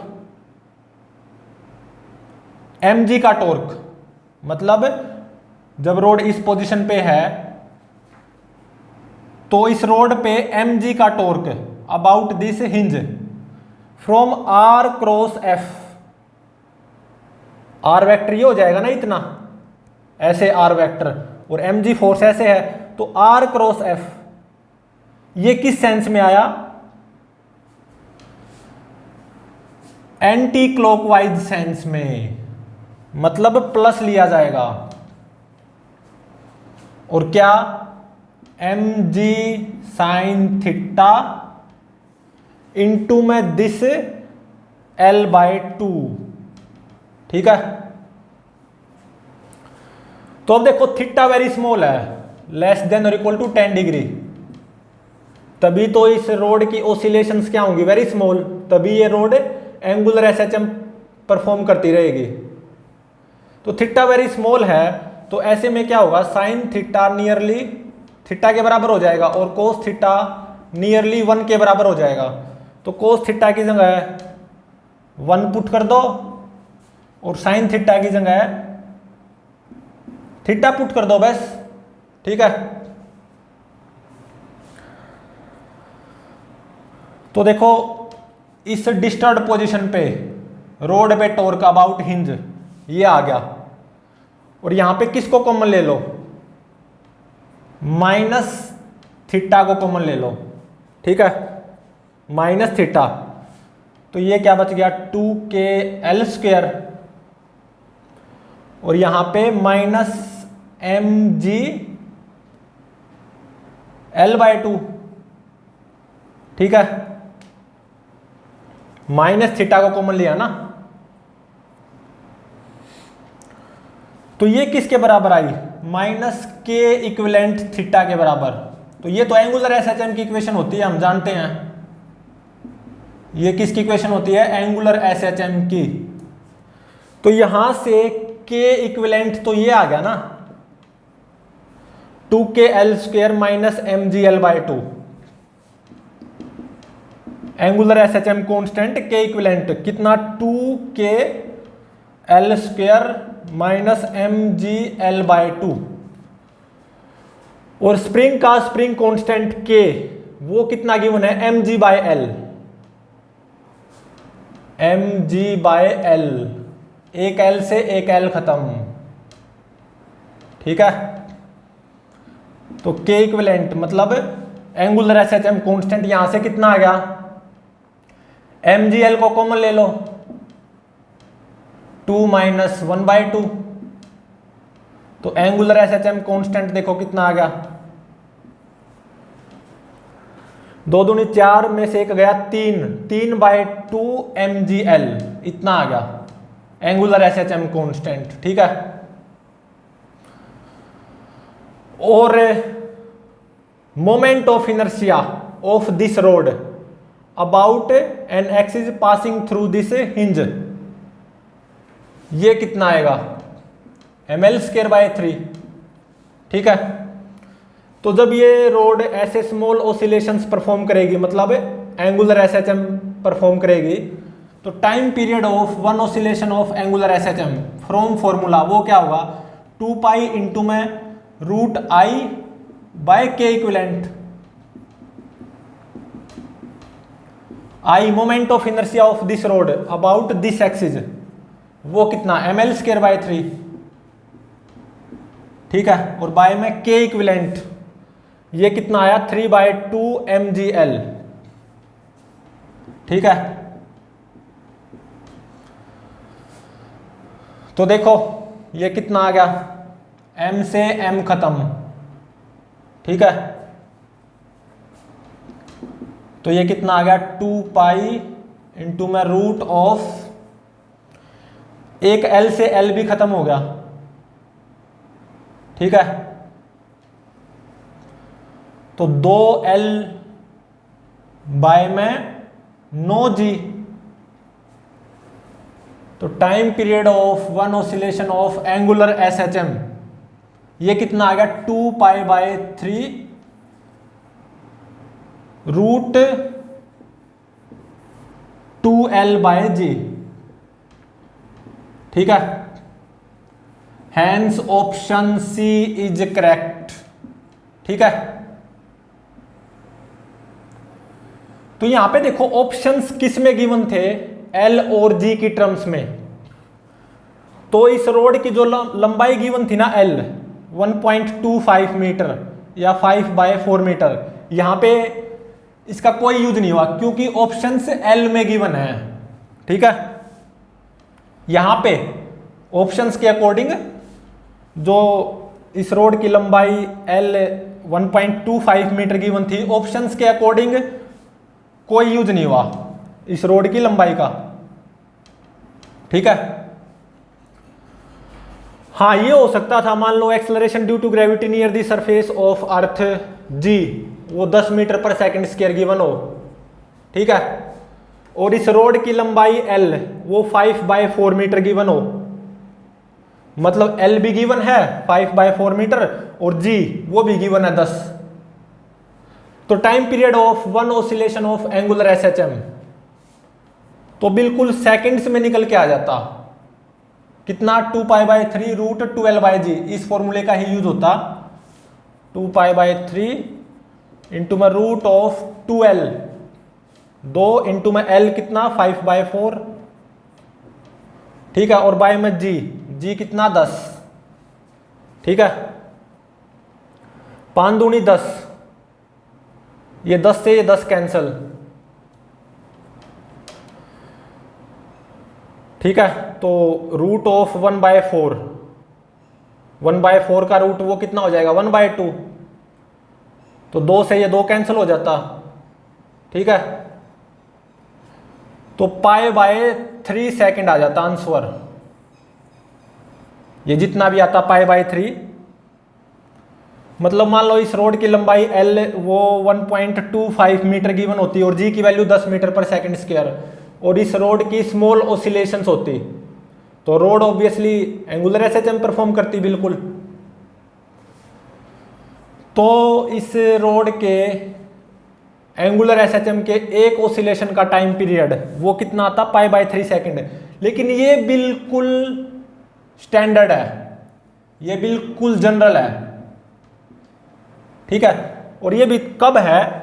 mg का टॉर्क, मतलब जब रोड इस पोजीशन पे है तो इस रोड पे mg का torque about this hinge from R cross F, R vector ये हो जाएगा ना इतना, ऐसे R वेक्टर, और mg फोर्स ऐसे है, तो R क्रॉस F ये किस सेंस में आया? एंटी क्लॉकवाइज सेंस में, मतलब प्लस लिया जाएगा। और क्या? mg साइन थीटा इंटू में दिस L/2। ठीक है, तो अब देखो थीटा वेरी स्मॉल है, लेस देन और इक्वल टू 10 डिग्री, तभी तो इस रोड की ओसिलेशंस क्या होंगी? वेरी स्मॉल, तभी ये रोड एंगुलर SHM परफॉर्म करती रहेगी। तो थीटा वेरी स्मॉल है, तो ऐसे में क्या होगा? साइन थीटा नियरली थीटा के बराबर हो जाएगा और कोस थीटा नियरली 1 के बराबर हो जाएगा। तो कोस थीटा की जगह 1 पुट कर दो और साइन थीटा की जगह थीटा पुट कर दो बस। ठीक है, तो देखो इस डिस्टर्ब पोजीशन पे रोड पे टॉर्क अबाउट हिंज ये आ गया, और यहां पे किसको कॉमन ले लो, माइनस थीटा को कॉमन ले लो। ठीक है, माइनस थीटा, तो ये क्या बच गया 2kl², और यहां पे माइनस mgl/2। ठीक है, माइनस थीटा को कॉमन लिया ना, तो ये किसके बराबर आई, माइनस के इक्विवेलेंट थीटा के बराबर। तो ये तो एंगुलर एसएचएम की इक्वेशन होती है, हम जानते हैं। ये किसकी इक्वेशन होती है, एंगुलर एसएचएम की। तो यहां से के इक्विवेलेंट तो ये आ गया ना 2kl² minus mgl/2, angular SHM constant के इक्विवेलेंट कितना 2kl² माइनस mgl/2, और स्प्रिंग का स्प्रिंग कांस्टेंट k वो कितना गिवन है mg/l, mg/l, एक l से एक l खत्म। ठीक है, तो k इक्विवेलेंट मतलब एंगुलर एसएचएम कांस्टेंट यहां से कितना आ गया, mgl को कॉमन ले लो 2 माइनस 1/2, तो एंगुलर एसएचएम कांस्टेंट देखो कितना आ गया, 2 दूनी 4 में से एक गया 3/2 mgl, इतना आ गया एंगुलर एसएचएम कांस्टेंट। ठीक है, और moment of inertia of this road about an axis passing through this hinge, ये कितना आएगा ml²/3। ठीक है, तो जब ये रोड ऐसे स्मॉल ऑसिलेशंस परफॉर्म करेगी, मतलब एंगुलर एसएचएम परफॉर्म करेगी, तो time period of one oscillation of angular SHM from formula वो क्या होगा 2π इंटू में √I/k equivalent. I moment of inertia of this road about this axis, वो कितना ml²/3। ठीक है, और बाय में k इक्विवेलेंट ये कितना आया 3/2 mgl। ठीक है, तो देखो ये कितना आ गया, m से m खत्म। ठीक है, तो ये कितना आ गया 2π इंटू में रूट ऑफ, एक l से l भी खत्म हो गया। ठीक है, तो 2l बाय में 9g, तो time period of one oscillation of angular SHM ये कितना आ गया 2π/3 रूट 2l/g। ठीक है, hence option C is correct. ठीक है, तो यहां पे देखो ऑप्शंस किस में गिवन थे, एल और जी की टर्म्स में। तो इस रोड की जो लंबाई गिवन थी ना एल 1.25 मीटर या 5/4 मीटर, यहां पे इसका कोई यूज नहीं हुआ क्योंकि ऑप्शंस एल में गिवन है। ठीक है, यहां पे ऑप्शंस के अकॉर्डिंग जो इस रोड की लंबाई एल 1.25 मीटर गिवन थी, ऑप्शंस के अकॉर्डिंग कोई यूज नहीं हुआ इस रोड की लंबाई का। ठीक है, हाँ ये हो सकता था, मान लो acceleration due to gravity near the surface of earth g वो 10 मीटर पर सेकंड स्क्वायर गिवन हो। ठीक है, और इस रोड की लंबाई एल वो 5/4 मीटर गिवन हो, मतलब एल भी गिवन है 5/4 मीटर और जी वो भी गिवन है 10। तो time period of one oscillation of angular SHM तो बिल्कुल सेकंड्स में निकल के आ जाता। कितना 2π/3 रूट 12/g, इस फॉर्मूले का ही यूज होता। 2π/3 इंटू में रूट ऑफ 2l, 2 इंटू में l कितना 5/4, ठीक है, और बाय में g कितना 10, ठीक है, 5 दूनी 10, ये 10 से ये 10 कैंसल, ठीक है। तो रूट ऑफ 1/4, 1/4 का रूट वो कितना हो जाएगा 1/2, तो 2 से ये 2 कैंसिल हो जाता, ठीक है। तो π/3 सेकंड आ जाता आंसर, ये जितना भी आता π/3। मतलब मान लो इस रोड की लंबाई L वो 1.25 मीटर गिवन होती है और G की वैल्यू 10 मीटर पर सेकंड स्क्वायर, और इस रोड की स्मॉल ऑसिलेशंस होती, तो road obviously angular SHM perform करती बिल्कुल। तो इस रोड के एंगुलर एसएचएम के एक ऑसिलेशन का टाइम पीरियड वो कितना आता π/3 सेकंड। लेकिन ये बिल्कुल स्टैंडर्ड है, ये बिल्कुल जनरल है, ठीक है। और ये भी कब है,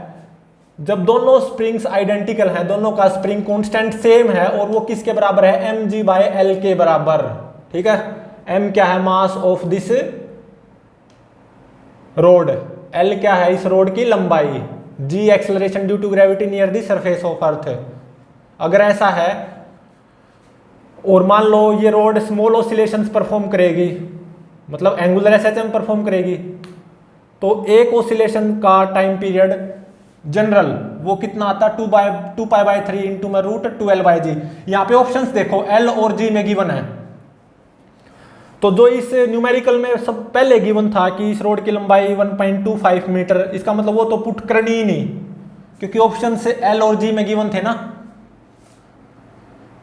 जब दोनों स्प्रिंग्स आइडेंटिकल हैं, दोनों का स्प्रिंग कांस्टेंट सेम है और वो किसके बराबर है mg/l के बराबर, ठीक है। m क्या है mass of this rod, l क्या है इस रोड की लंबाई, g acceleration due to gravity near the surface of earth. अगर ऐसा है और मान लो ये रोड स्मॉल ऑसिलेशंस परफॉर्म करेगी, मतलब एंगुलर एसएचएम परफॉर्म करेगी, तो एक ऑसिलेशन का टाइम पीरियड जनरल वो कितना आता 2π/3 इंटू में रूट 12/g। यहाँ पे ऑप्शंस देखो L और G में गिवन है, तो जो इस न्यूमेरिकल में सब पहले गिवन था कि इस रोड की लंबाई 1.25 मीटर, इसका मतलब वो तो पुट करनी ही नहीं क्योंकि ऑप्शन से L और G में गिवन थे ना।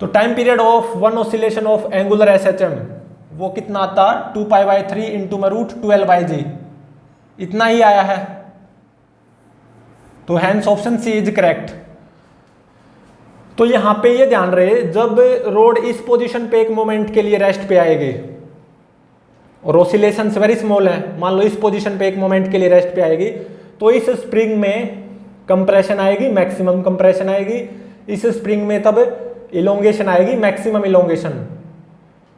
तो time period of one oscillation of angular SHM वो कितना आता 2π/3 इंटू में रूट 12/g, इतना ही आया है। तो hence option C is correct. तो यहां पे ये ध्यान रहे, जब रोड इस पोजीशन पे एक मोमेंट के लिए रेस्ट पे आएगी और ऑसिलेशन वेरी स्मॉल है, मान लो इस पोजीशन पे एक मोमेंट के लिए रेस्ट पे आएगी, तो इस स्प्रिंग में कंप्रेशन आएगी, मैक्सिमम कंप्रेशन आएगी, इस स्प्रिंग में तब इलोंगेशन आएगी, मैक्सिमम इलोंगेशन।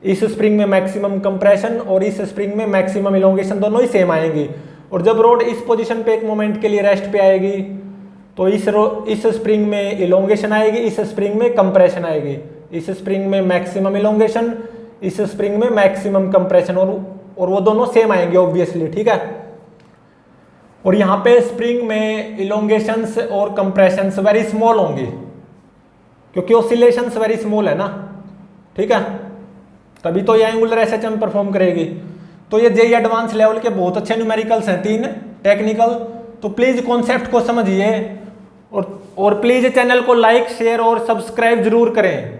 इस स्प्रिंग में मैक्सिमम कंप्रेशन और इस स्प्रिंग में मैक्सिमम इलोंगेशन दोनों ही सेम आएंगी। और जब रोड इस पोजीशन पे एक मोमेंट के लिए रेस्ट पे आएगी तो इस स्प्रिंग में इलोंगेशन आएगी, इस स्प्रिंग में कंप्रेशन आएगी, इस स्प्रिंग में मैक्सिमम इलोंगेशन, इस स्प्रिंग में मैक्सिमम कंप्रेशन, और वो दोनों सेम आएंगे ऑब्वियसली, ठीक है। और यहाँ पे स्प्रिंग में इलोंगेशंस और कंप्रेशंस वेरी स्मॉल होंगी क्योंकि ऑसिलेशंस वेरी स्मॉल है ना, ठीक है, तभी तो ये एंगुलर एसएचएम परफॉर्म करेगी। तो ये जेईई एडवांस लेवल के बहुत अच्छे न्यूमेरिकल्स हैं 3 टेक्निकल। तो प्लीज कॉन्सेप्ट को समझिए और प्लीज चैनल को लाइक शेयर और सब्सक्राइब जरूर करें।